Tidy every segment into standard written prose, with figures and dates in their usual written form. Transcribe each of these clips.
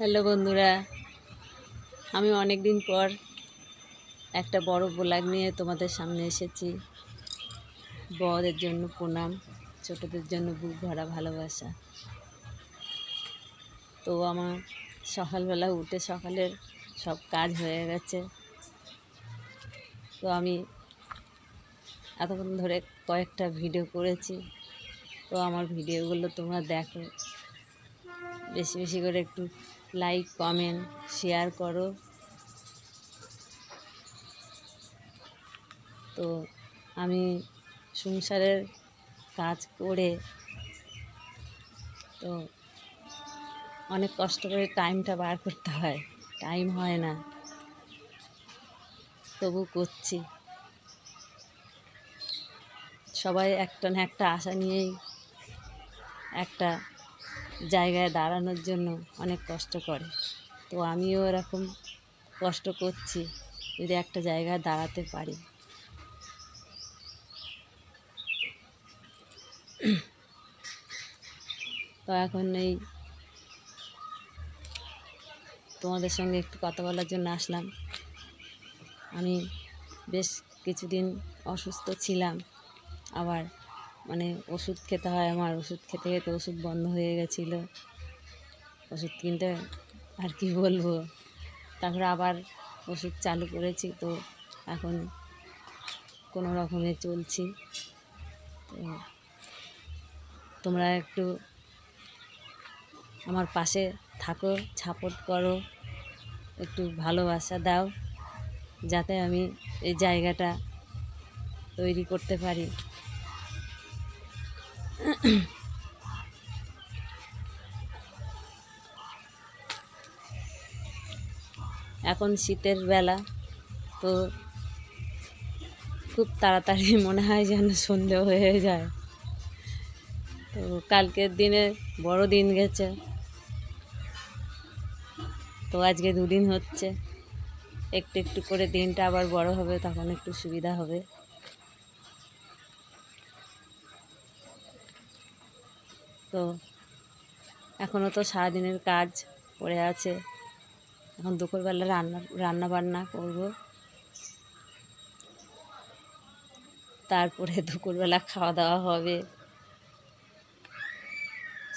Hello বন্ধুরা, আমি অনেক দিন পর একটা বড় ব্লগ নিয়ে তোমাদের সামনে এসেছি। বড়দের জন্য প্রণাম, ছোটদের জন্য বুক ভরা ভালোবাসা। তো আমার সকালবেলা উঠে সকালের সব কাজ হয়ে গেছে। তো আমি এতক্ষণ ধরে কয়েকটা ভিডিও করেছি। তো আমার ভিডিওগুলো তোমরা দেখো, বেশি বেশি করে একটু লাইক, কমেন্ট, শেয়ার করো। তো আমি সংসারের কাজ করে তো অনেক কষ্ট করে টাইমটা বার করতে হয়, টাইম হয় না, তবু করছি। সবাই একটা না একটা আশা নিয়েই একটা জায়গায় দাঁড়ানোর জন্য অনেক কষ্ট করে। তো আমিও এরকম কষ্ট করছি যদি একটা জায়গায় দাঁড়াতে পারি। তো এখন এই তোমাদের সঙ্গে একটু কথা বলার জন্য আসলাম। আমি বেশ কিছুদিন অসুস্থ ছিলাম, আবার ওষুধ খেতে হয়। আমার ওষুধ খেতে খেতে ওষুধ বন্ধ হয়ে গেছিলো, ওষুধ কিনতে আর কি বলবো। তারপরে আবার ওষুধ চালু করেছি, তো এখন কোনো রকমে চলছি। তো তোমরা একটু আমার পাশে থাকো, সাপোর্ট করো, একটু ভালোবাসা দাও, যাতে আমি এই জায়গাটা তৈরি করতে পারি। এখন শীতের বেলা, তো খুব তাড়াতাড়ি মনে হয় যেন সন্ধে হয়ে যায়। তো কালকের দিনে বড় দিন গেছে, তো আজকে দুদিন হচ্ছে। একটু একটু করে দিনটা আবার বড় হবে, তখন একটু সুবিধা হবে। তো এখনও তো সারাদিনের কাজ পড়ে আছে। এখন দুপুরবেলা রান্না বান্না করব, তারপরে দুপুরবেলা খাওয়া দাওয়া হবে।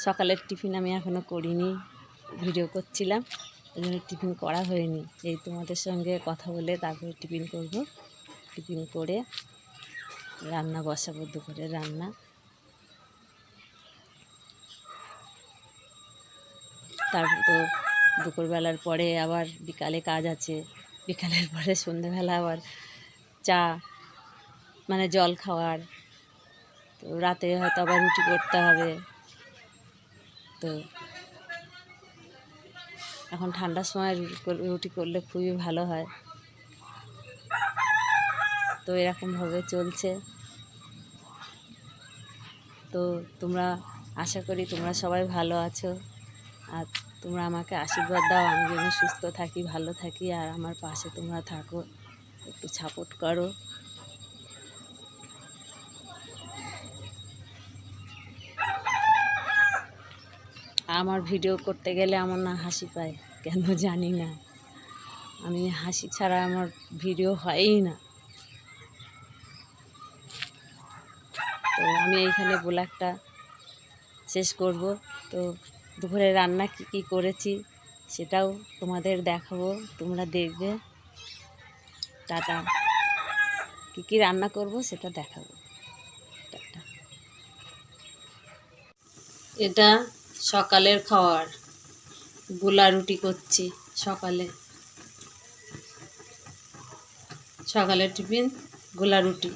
সকালের টিফিন আমি এখনও করিনি, ভিডিও করছিলাম, ওই জন্য টিফিন করা হয়নি। এই তোমাদের সঙ্গে কথা বলে তারপরে টিফিন করব। টিফিন করে রান্না বসাবো, দুপুরের রান্না। তারপর তো দুপুরবেলার পরে আবার বিকালে কাজ আছে। বিকালের পরে সন্ধ্যেবেলা আবার চা, জল খাওয়ার। তো রাতে হয়তো আবার রুটি করতে হবে। তো এখন ঠান্ডার সময় রুটি করলে খুবই ভালো হয়। তো এরকমভাবে চলছে। তো তোমরা, আশা করি তোমরা সবাই ভালো আছো, আর তোমরা আমাকে আশীর্বাদ দাও আমি যেন সুস্থ থাকি, ভালো থাকি, আর আমার পাশে তোমরা থাকো, একটু সাপোর্ট করো। আমার ভিডিও করতে গেলে আমার না হাসি পায়, কেন জানি না। আমি হাসি ছাড়া আমার ভিডিও হয়ই না। তো আমি এইখানে ব্লগটা শেষ করব। তো দুপুরে রান্না কি করেছি সেটাও তোমাদের দেখাবো, তোমরা দেখবে। টাটা। কি রান্না করব সেটা দেখাবো। টাটা। এটা সকালের খাবার, গোলা রুটি করছি। সকালের টিফিন গোলা রুটি।